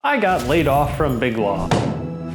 I got laid off from Big Law.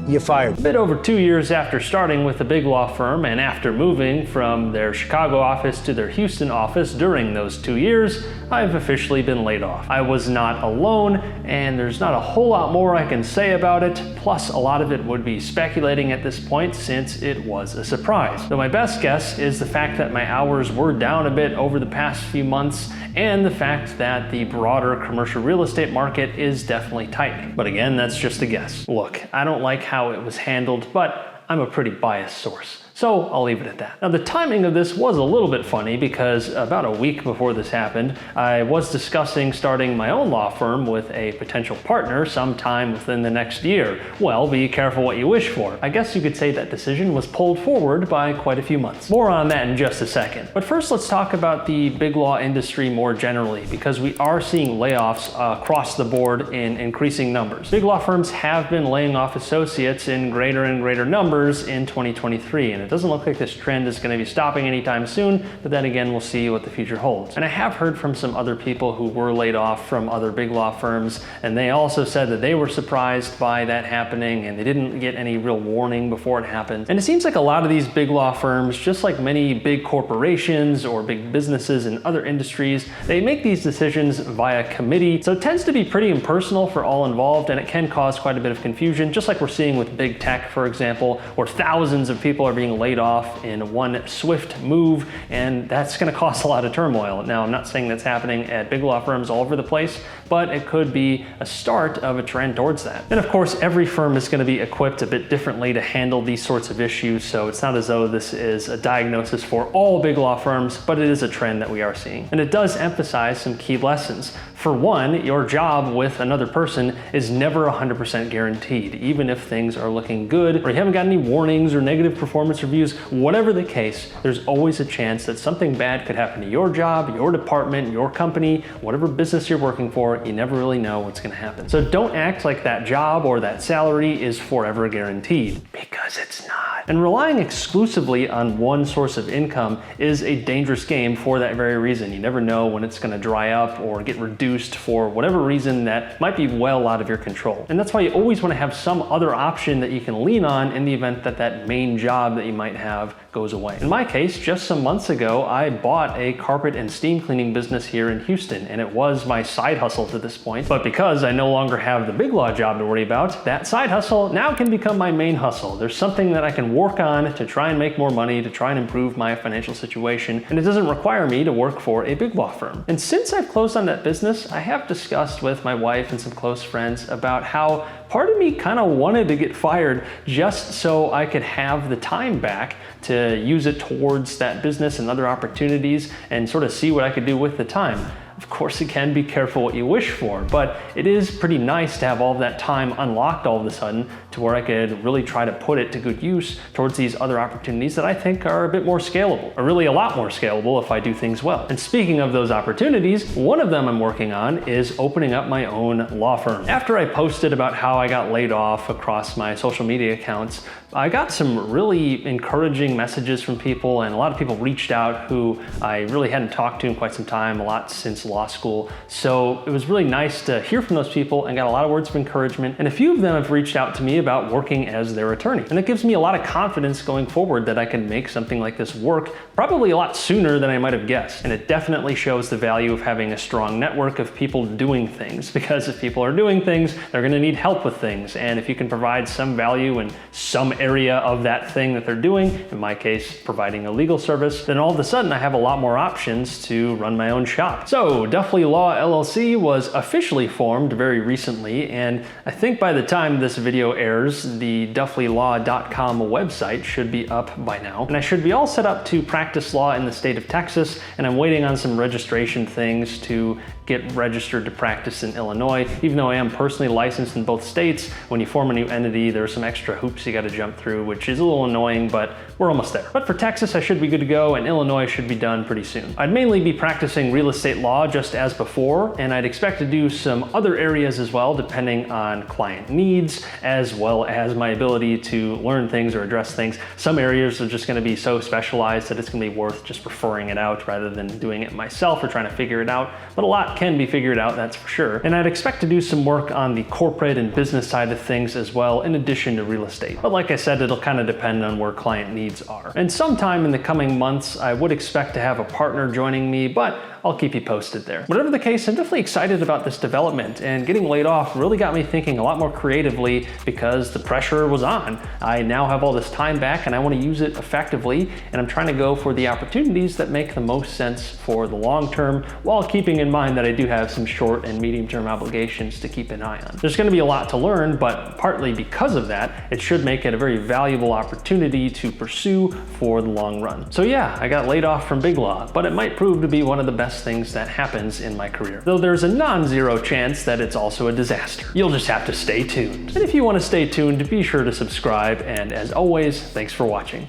You're fired. A bit over 2 years after starting with the Big Law firm and after moving from their Chicago office to their Houston office during those 2 years, I've officially been laid off. I was not alone, and there's not a whole lot more I can say about it, plus a lot of it would be speculating at this point since it was a surprise. Though my best guess is the fact that my hours were down a bit over the past few months, and the fact that the broader commercial real estate market is definitely tightening. But again, that's just a guess. Look, I don't like how it was handled, but I'm a pretty biased source. So I'll leave it at that. Now the timing of this was a little bit funny because about a week before this happened, I was discussing starting my own law firm with a potential partner sometime within the next year. Well, be careful what you wish for. I guess you could say that decision was pulled forward by quite a few months. More on that in just a second. But first let's talk about the big law industry more generally, because we are seeing layoffs across the board in increasing numbers. Big law firms have been laying off associates in greater and greater numbers in 2023, and it doesn't look like this trend is going to be stopping anytime soon, but then again, we'll see what the future holds. And I have heard from some other people who were laid off from other big law firms, and they also said that they were surprised by that happening and they didn't get any real warning before it happened. And it seems like a lot of these big law firms, just like many big corporations or big businesses in other industries, they make these decisions via committee, so it tends to be pretty impersonal for all involved, and it can cause quite a bit of confusion, just like we're seeing with big tech, for example, where thousands of people are being laid off in one swift move, and that's going to cause a lot of turmoil. Now, I'm not saying that's happening at big law firms all over the place, but it could be a start of a trend towards that. And of course, every firm is going to be equipped a bit differently to handle these sorts of issues, so it's not as though this is a diagnosis for all big law firms, but it is a trend that we are seeing. And it does emphasize some key lessons. For one, your job with another person is never 100% guaranteed, even if things are looking good or you haven't got any warnings or negative performance reviews. Whatever the case, there's always a chance that something bad could happen to your job, your department, your company, whatever business you're working for. You never really know what's going to happen. So don't act like that job or that salary is forever guaranteed, because it's not. And relying exclusively on one source of income is a dangerous game for that very reason. You never know when it's going to dry up or get reduced for whatever reason that might be well out of your control. And that's why you always want to have some other option that you can lean on in the event that that main job that you might have goes away. In my case, just some months ago, I bought a carpet and steam cleaning business here in Houston, and it was my side hustle to this point. But because I no longer have the big law job to worry about, that side hustle now can become my main hustle. There's something that I can work on to try and make more money, to try and improve my financial situation, and it doesn't require me to work for a big law firm. And since I've closed on that business, I have discussed with my wife and some close friends about how part of me kind of wanted to get fired just so I could have the time back to use it towards that business and other opportunities and sort of see what I could do with the time. Of course, again, be careful what you wish for, but it is pretty nice to have all of that time unlocked all of a sudden to where I could really try to put it to good use towards these other opportunities that I think are a bit more scalable, or really a lot more scalable if I do things well. And speaking of those opportunities, one of them I'm working on is opening up my own law firm. After I posted about how I got laid off across my social media accounts, I got some really encouraging messages from people, and a lot of people reached out who I really hadn't talked to in quite some time, a lot since law school. So it was really nice to hear from those people and got a lot of words of encouragement. And a few of them have reached out to me about working as their attorney. And it gives me a lot of confidence going forward that I can make something like this work probably a lot sooner than I might have guessed. And it definitely shows the value of having a strong network of people doing things, because if people are doing things, they're going to need help with things. And if you can provide some value in some area of that thing that they're doing, in my case, providing a legal service, then all of a sudden I have a lot more options to run my own shop. So Duffley Law LLC was officially formed very recently, and I think by the time this video airs, the duffleylaw.com website should be up by now. And I should be all set up to practice law in the state of Texas, and I'm waiting on some registration things to get registered to practice in Illinois. Even though I am personally licensed in both states, when you form a new entity, there's some extra hoops you got to jump through, which is a little annoying, but we're almost there. But for Texas, I should be good to go, and Illinois should be done pretty soon. I'd mainly be practicing real estate law just as before, and I'd expect to do some other areas as well, depending on client needs, as well as my ability to learn things or address things. Some areas are just going to be so specialized that it's going to be worth just referring it out rather than doing it myself or trying to figure it out. But a lot lot can be figured out, that's for sure. And I'd expect to do some work on the corporate and business side of things as well, in addition to real estate. But like I said, it'll kind of depend on where client needs are. And sometime in the coming months, I would expect to have a partner joining me, but I'll keep you posted there. Whatever the case, I'm definitely excited about this development, and getting laid off really got me thinking a lot more creatively because the pressure was on. I now have all this time back and I want to use it effectively, and I'm trying to go for the opportunities that make the most sense for the long term, while keeping in mind that I do have some short and medium term obligations to keep an eye on. There's going to be a lot to learn, but partly because of that, it should make it a very valuable opportunity to pursue for the long run. So yeah, I got laid off from Big Law, but it might prove to be one of the best things that happens in my career. Though there's a non-zero chance that it's also a disaster. You'll just have to stay tuned. And if you want to stay tuned, be sure to subscribe, and as always, thanks for watching.